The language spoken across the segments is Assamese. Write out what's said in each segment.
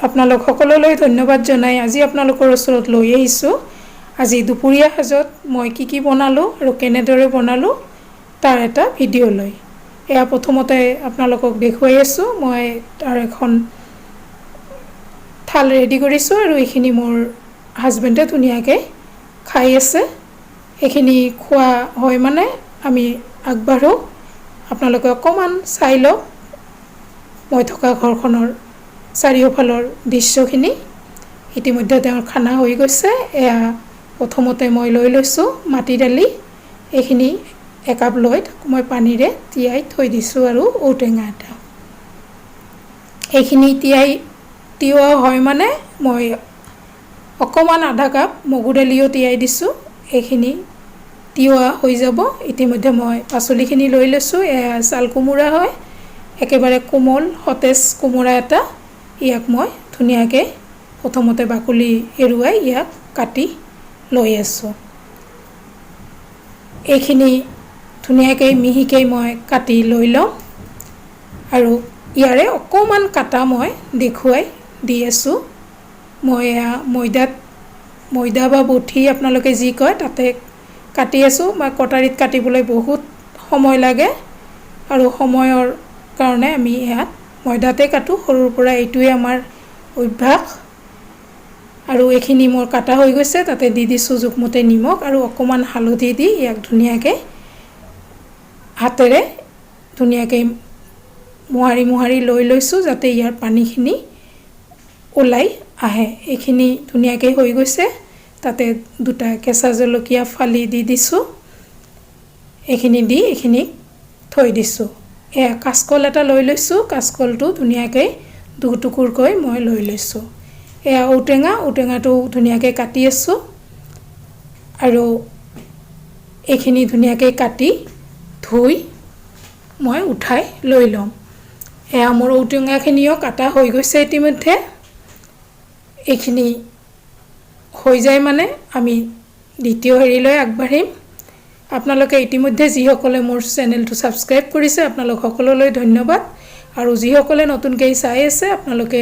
আপোনালোক সকলোলৈ ধন্যবাদ জনাই আজি আপোনালোকৰ ওচৰত লৈ আহিছোঁ আজি দুপৰীয়া সাজত মই কি বনালোঁ আৰু কেনেদৰে বনালোঁ তাৰ এটা ভিডিঅ' লৈ এয়া প্ৰথমতে আপোনালোকক দেখুৱাই আছোঁ মই তাৰ এখন থাল ৰেডি কৰিছোঁ আৰু এইখিনি মোৰ হাজবেণ্ডে ধুনীয়াকৈ খাই আছে এইখিনি খোৱা হয় মানে আমি আগবাঢ়ো আপোনালোকে অকণমান চাই লওক মই থকা ঘৰখনৰ চাৰিওফালৰ দৃশ্যখিনি ইতিমধ্যে তেওঁৰ খানা হৈ গৈছে এয়া প্ৰথমতে মই লৈ লৈছোঁ মাটি দালি এইখিনি একাপ লৈ মই পানীৰে তিয়াই থৈ দিছোঁ আৰু ঔটেঙা এটা এইখিনি তিওৱা হয় মানে মই অকণমান আধা কাপ মগু দালিও তিয়াই দিছোঁ এইখিনি তিওৱা হৈ যাব ইতিমধ্যে মই পাচলিখিনি লৈ লৈছোঁ এয়া চাল কোমোৰা হয় একেবাৰে কোমল সতেজ কোমোৰা এটা ইয়াক মই ধুনীয়াকৈ প্ৰথমতে বাকলি এৰুৱাই ইয়াক কাটি লৈ আছোঁ এইখিনি ধুনীয়াকৈ মিহিকৈ মই কাটি লৈ লওঁ আৰু ইয়াৰে অকণমান কাটা মই দেখুৱাই দি আছোঁ মই এয়া ময়দা বা বঠি আপোনালোকে যি কয় তাতে কাটি আছোঁ মই কটাৰীত কাটিবলৈ বহুত সময় লাগে আৰু সময়ৰ কাৰণে আমি ইয়াত ময়দাতে কাটোঁ সৰুৰ পৰা এইটোৱে আমাৰ অভ্যাস আৰু এইখিনি মোৰ কাটা হৈ গৈছে তাতে দি দিছোঁ জোখমতে নিমখ আৰু অকণমান হালধি দি ইয়াক ধুনীয়াকৈ হাতেৰে ধুনীয়াকৈ মোহাৰি লৈ লৈছোঁ যাতে ইয়াৰ পানীখিনি ওলাই আহে এইখিনি ধুনীয়াকৈ হৈ গৈছে তাতে দুটা কেঁচা জলকীয়া ফালি দি দিছোঁ এইখিনি দি এইখিনিক থৈ দিছোঁ এয়া কাচকল এটা লৈ লৈছোঁ কাচকলটো ধুনীয়াকৈ দুটুকুৰকৈ মই লৈ লৈছোঁ এয়া ঔটেঙাটো ধুনীয়াকৈ কাটি আছোঁ আৰু এইখিনি ধুনীয়াকৈ কাটি ধুই মই উঠাই লৈ ল'ম এয়া মোৰ ঔটেঙাখিনিও কাটা হৈ গৈছে ইতিমধ্যে এইখিনি হৈ যায় মানে আমি দ্বিতীয় হেৰিলৈ আগবাঢ়িম আপোনালোকে ইতিমধ্যে যিসকলে মোৰ চেনেলটো ছাবস্ক্ৰাইব কৰিছে আপোনালোক সকলোলৈ ধন্যবাদ আৰু যিসকলে নতুনকৈ চাই আছে আপোনালোকে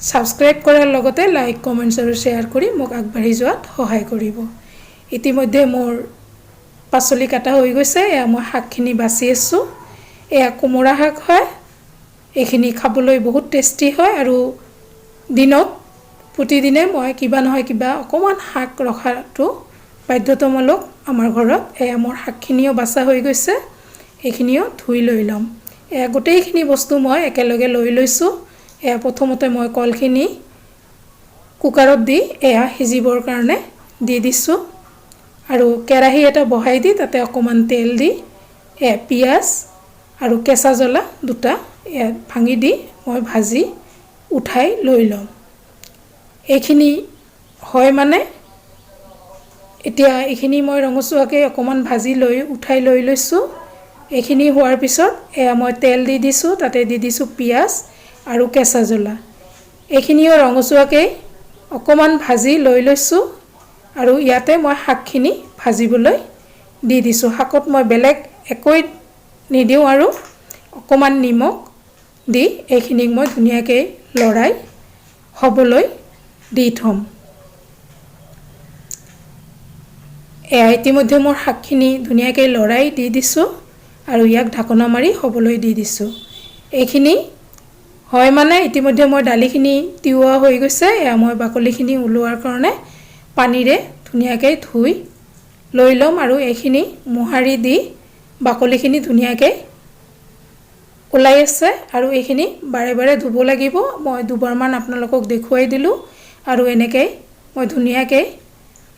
ছাবস্ক্ৰাইব কৰাৰ লগতে লাইক কমেণ্টছ আৰু শ্বেয়াৰ কৰি মোক আগবাঢ়ি যোৱাত সহায় কৰিব ইতিমধ্যে মোৰ পাচলি কাটা হৈ গৈছে এয়া মই শাকখিনি বাছি আছোঁ এয়া কোমোৰা শাক হয় এইখিনি খাবলৈ বহুত টেষ্টি হয় আৰু দিনত প্ৰতিদিনে মই কিবা নহয় কিবা অকণমান শাক ৰখাটো বাধ্যতামূলক আমাৰ ঘৰত এয়া মোৰ শাকখিনিও বাছা হৈ গৈছে এইখিনিও ধুই লৈ ল'ম এয়া গোটেইখিনি বস্তু মই একেলগে লৈ লৈছোঁ এয়া প্ৰথমতে মই কলখিনি কুকাৰত দি এয়া সিজিবৰ কাৰণে দি দিছোঁ আৰু কেৰাহী এটা বহাই দি তাতে অকণমান তেল দি এয়া পিঁয়াজ আৰু কেঁচা জ্বলা দুটা এয়া ভাঙি দি মই ভাজি উঠাই লৈ ল'ম এইখিনি হয় মানে এতিয়া এইখিনি মই ৰঙচুৱাকৈ অকণমান ভাজি লৈ উঠাই লৈ লৈছোঁ এইখিনি হোৱাৰ পিছত এয়া মই তেল দি দিছোঁ তাতে দি দিছোঁ পিঁয়াজ আৰু কেঁচা জ্বলা এইখিনিও ৰঙচুৱাকৈ অকণমান ভাজি লৈ লৈছোঁ আৰু ইয়াতে মই শাকখিনি ভাজিবলৈ দি দিছোঁ শাকত মই বেলেগ একোৱেই নিদিওঁ আৰু অকণমান নিমখ দি এইখিনিক মই ধুনীয়াকৈ লৰাই হ'বলৈ দি থ'ম এয়া ইতিমধ্যে মোৰ শাকখিনি ধুনীয়াকৈ লৰাই দি দিছোঁ আৰু ইয়াক ঢাকনা মাৰি হ'বলৈ দি দিছোঁ এইখিনি হয় মানে ইতিমধ্যে মই দালিখিনি তিওৱা হৈ গৈছে এয়া মই বাকলিখিনি ওলোৱাৰ কাৰণে পানীৰে ধুনীয়াকৈ ধুই লৈ ল'ম আৰু এইখিনি মোহাৰি দি বাকলিখিনি ধুনীয়াকৈ ওলাই আছে আৰু এইখিনি বাৰে বাৰে ধুব লাগিব মই দুবাৰমান আপোনালোকক দেখুৱাই দিলোঁ আৰু এনেকৈ মই ধুনীয়াকৈ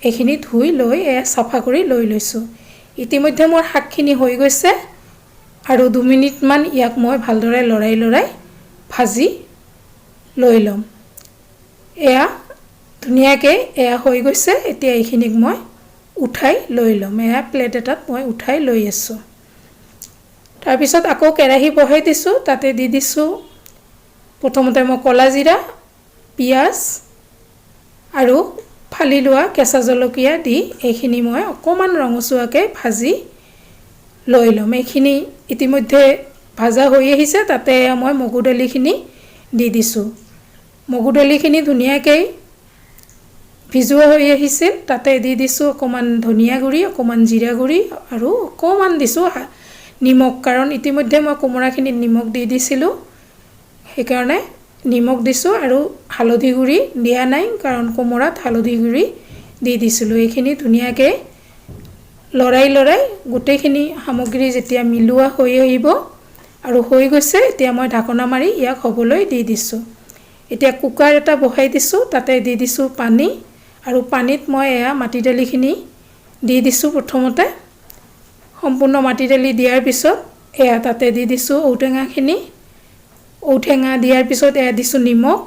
এইখিনি ধুই লৈ চাফা কৰি লৈ লৈছোঁ ইতিমধ্যে মোৰ শাকখিনি হৈ গৈছে আৰু 2 মিনিটমান ইয়াক মই ভালদৰে লৰাই ভাজি লৈ ল'ম এয়া ধুনীয়াকৈ এয়া হৈ গৈছে এতিয়া এইখিনিক মই উঠাই লৈ ল'ম এয়া প্লেট এটাত মই উঠাই লৈ আছোঁ তাৰপিছত আকৌ কেৰাহী বহাই দিছোঁ তাতে দি দিছোঁ প্ৰথমতে মই ক'লা জিৰা পিঁয়াজ আৰু ফালি লোৱা কেঁচা জলকীয়া দি এইখিনি মই অকণমান ৰঙচুৱাকৈ ভাজি লৈ ল'ম এইখিনি ইতিমধ্যে ভাজা হৈ আহিছে তাতে মই মগু দালিখিনি দি দিছোঁ মগু দালিখিনি ধুনীয়াকৈ ভিজোৱা হৈ আহিছিল। তাতে দি দিছোঁ অকণমান ধনিয়া গুড়ি, অকণমান জিৰা গুড়ি আৰু অকণমান দিছোঁ নিমখ, কাৰণ ইতিমধ্যে মই কোমোৰাখিনিত নিমখ দি দিছিলোঁ, সেইকাৰণে নিমখ দিছোঁ। আৰু হালধি গুড়ি দিয়া নাই, কাৰণ কোমোৰাত হালধি গুড়ি দি দিছিলোঁ। এইখিনি ধুনীয়াকৈ লৰাই গোটেইখিনি সামগ্ৰী যেতিয়া মিলোৱা হৈ আহিব আৰু হৈ গৈছে, এতিয়া মই ঢাকনা মাৰি ইয়াক হ'বলৈ দি দিছোঁ। এতিয়া কুকাৰ এটা বহাই দিছোঁ, তাতে দি দিছোঁ পানী, আৰু পানীত মই এয়া মাটি দালিখিনি দি দিছোঁ। প্ৰথমতে সম্পূৰ্ণ মাটি দালি দিয়াৰ পিছত এয়া তাতে দি দিছোঁ ঔটেঙাখিনি। ঔটেঙা দিয়াৰ পিছত এয়া দিছোঁ নিমখ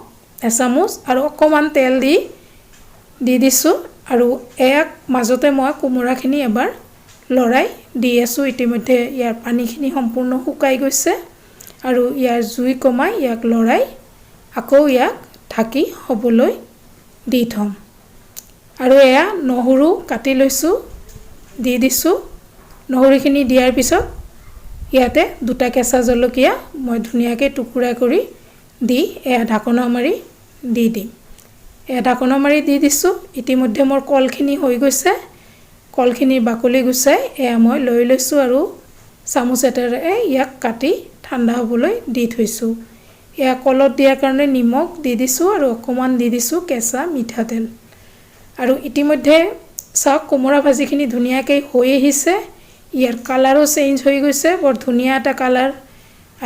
এচামুচ আৰু অকণমান তেল দি দিছোঁ। আৰু এয়াক মাজতে মই কোমোৰাখিনি এবাৰ লৰাই দি আছোঁ। ইতিমধ্যে ইয়াৰ পানীখিনি সম্পূৰ্ণ শুকাই গৈছে আৰু ইয়াৰ জুই কমাই ইয়াক লৰাই আকৌ ইয়াক ঢাকি হ'বলৈ দি থ'ম। আৰু এয়া নহৰু কাটি লৈছোঁ, দি দিছোঁ। নহৰুখিনি দিয়াৰ পিছত ইয়াতে 2টা কেঁচা জলকীয়া মই ধুনীয়াকৈ টুকুৰা কৰি দি এয়া ঢাকনা মাৰি দি দিম। এয়া ঢাকনা মাৰি দি দিছোঁ। ইতিমধ্যে মোৰ কলখিনি হৈ গৈছে। কলখিনিৰ বাকলি গুচাই এয়া মই লৈ লৈছোঁ আৰু চামুচ এটাৰে ইয়াক কাটি ঠাণ্ডা হ'বলৈ দি থৈছোঁ। এয়া কলত দিয়াৰ কাৰণে নিমখ দি দিছোঁ আৰু অকণমান দি দিছোঁ কেঁচা মিঠাতেল। আৰু ইতিমধ্যে চাওক কোমোৰা ভাজিখিনি ধুনীয়াকৈ হৈ আহিছে। ইয়াৰ কালাৰো চেঞ্জ হৈ গৈছে, বৰ ধুনীয়া এটা কালাৰ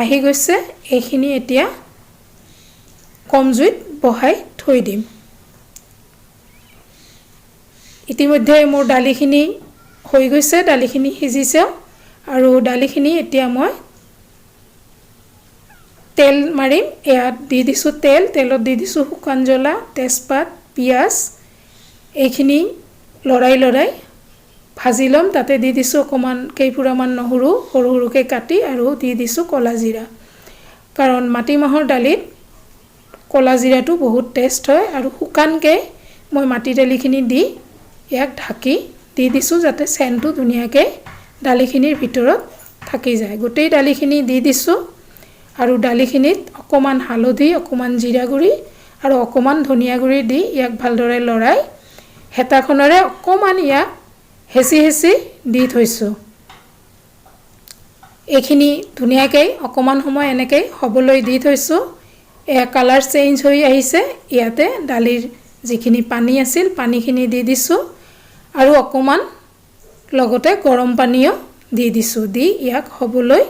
আহি গৈছে। এইখিনি এতিয়া কম জুইত বহাই থৈ দিম। ইতিমধ্যে মোৰ দালিখিনি হৈ গৈছে, দালিখিনি সিজিছে আৰু দালিখিনি এতিয়া মই তেল মাৰিম। ইয়াত দি দিছোঁ তেল, তেলত দি দিছোঁ শুকান জ্বলা, তেজপাত, পিঁয়াজ, এইখিনি লৰাই ভাজি ল'ম। তাতে দি দিছোঁ অকণমান কেইপুৰামান নহৰু সৰু সৰুকৈ কাটি আৰু দি দিছোঁ ক'লা জিৰা, কাৰণ মাটিমাহৰ দালিত ক'লা জিৰাটো বহুত টেষ্ট হয়। আৰু শুকানকৈ মই মাটি দালিখিনি দি ইয়াক ঢাকি দি দিছোঁ, যাতে চেণ্টটো ধুনীয়াকৈ দালিখিনিৰ ভিতৰত থাকি যায়। গোটেই দালিখিনি দি দিছোঁ আৰু দালিখিনিত অকণমান হালধি, অকণমান জিৰা গুড়ি আৰু অকণমান ধনিয়া গুড়ি দি ইয়াক ভালদৰে লৰাই হেতাখনেৰে অকণমান ইয়াক হেঁচি দি থৈছোঁ। এইখিনি ধুনীয়াকৈ অকণমান সময় এনেকৈ হ'বলৈ দি থৈছোঁ। এয়া কালাৰ চেঞ্জ হৈ আহিছে। ইয়াতে দালিৰ যিখিনি পানী আছিল পানীখিনি দি দিছোঁ আৰু অকণমান লগতে গৰম পানীও দি দিছোঁ। দি ইয়াক হ'বলৈ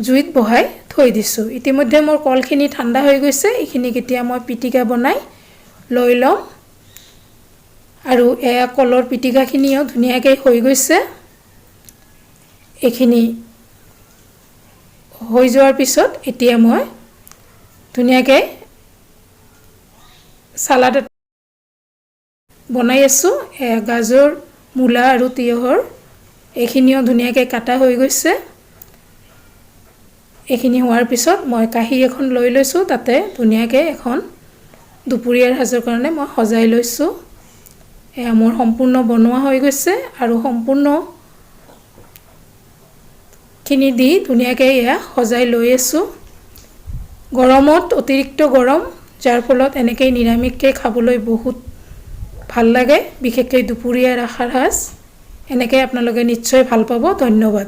জুইত বহাই থৈ দিছোঁ। ইতিমধ্যে মোৰ কলখিনি ঠাণ্ডা হৈ গৈছে। এইখিনিক এতিয়া মই পিটিকা বনাই লৈ ল'ম। আৰু এয়া কলৰ পিটিকাখিনিও ধুনীয়াকৈ হৈ গৈছে। এইখিনি হৈ যোৱাৰ পিছত এতিয়া মই ধুনীয়াকৈ চালাড বনাই আছোঁ। এয়া গাজৰ, মূলা আৰু তিয়হৰ এইখিনিও ধুনীয়াকৈ কাটা হৈ গৈছে। এইখিনি হোৱাৰ পিছত মই কাঁহী এখন লৈ লৈছোঁ। তাতে ধুনীয়াকৈ এখন দুপৰীয়াৰ সাজৰ কাৰণে মই সজাই লৈছোঁ। এয়া মোৰ সম্পূৰ্ণ বনোৱা হৈ গৈছে আৰু সম্পূৰ্ণখিনি দি ধুনীয়াকৈ এয়া সজাই লৈ আছোঁ। গৰমত অতিৰিক্ত গৰম, যাৰ ফলত এনেকৈ নিৰামিষকৈ খাবলৈ বহুত ভাল লাগে, বিশেষকৈ দুপৰীয়াৰ আহাৰ সাজ। এনেকৈ আপোনালোকে নিশ্চয় ভাল পাব। ধন্যবাদ।